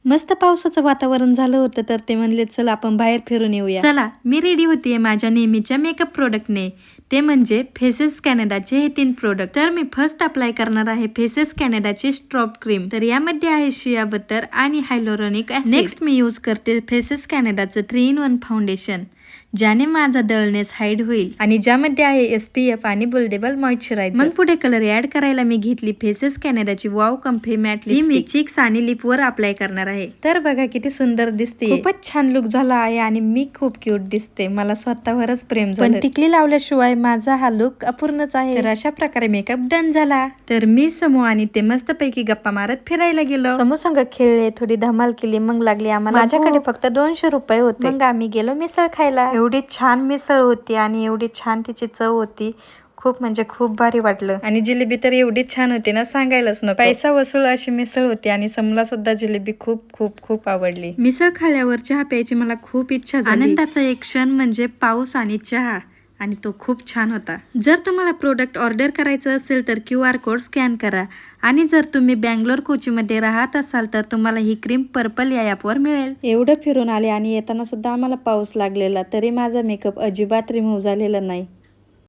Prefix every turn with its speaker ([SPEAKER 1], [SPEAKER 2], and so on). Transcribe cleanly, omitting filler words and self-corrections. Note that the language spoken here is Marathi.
[SPEAKER 1] मस्त पावसाचं वातावरण झालं होतं तर ते म्हणले चला आपण बाहेर फिरून येऊया. चला मी रेडी होतीये माझ्या नेहमीच्या मेकअप प्रोडक्टने, ते म्हणजे फेसेस कॅनडाचे हे 3 प्रोडक्ट. तर मी फर्स्ट अप्लाय करणार आहे फेसेस कॅनडाची स्ट्रॉब क्रीम. तर यामध्ये आहे शिया बटर आणि हायलोरॉनिक ऍसिड. नेक्स्ट मी यूज करते फेसेस कॅनडाचं 3 in 1 फाउंडेशन, ज्याने माझा डलनेस हाईड होईल आणि ज्यामध्ये आहे SPF आणि बुल्डेबल मॉइश्चरायझर. मग पुढे कलर ऍड करायला मी घेतली फेसेस कॅनडाची वाव कम्फी मॅट लिपस्टिक. मी चिक्स आणि लिप वर अप्लाय करणार आहे. तर बघा किती सुंदर दिसते, खूपच छान लुक झाला आहे आणि मी खूप क्यूट दिसते. मला स्वतःवरच प्रेम झालं. पण टिकली लावल्याशिवाय माझा हा लुक अपूर्णच आहे. तर अशा प्रकारे मेकअप डन झाला. तर मी समू आणि ते मस्तपैकी गप्पा मारत फिरायला गेलो. समू संग खेळले, थोडी धमाल केली. मग लागली आम्हाला. माझ्याकडे फक्त 200 रुपये होते. मग आम्ही गेलो मिसळ खायला. एवढी छान मिसळ होती आणि एवढी छान तिची चव होती, खूप म्हणजे खूप भारी वाटलं. आणि जिलेबी तर एवढी छान होती ना, सांगायलाच नको. पैसा वसूल अशी मिसळ होती आणि समूला सुद्धा जिलेबी खूप खूप खूप आवडली. मिसळ खाल्यावर चहा प्यायची मला खूप इच्छा झाली. आनंदाचा एक क्षण म्हणजे पाऊस आणि चहा, आणि तो खूप छान होता. जर तुम्हाला प्रोडक्ट ऑर्डर करायचं असेल तर QR कोड स्कॅन करा. आणि जर तुम्ही बँगलोर कोचीमध्ये राहत असाल तर तुम्हाला ही क्रीम पर्पल या ॲपवर मिळेल. एवढं फिरून आले आणि येताना सुद्धा आम्हाला पाऊस लागलेला, तरी माझा मेकअप अजिबात रिमूव्ह झालेला नाही.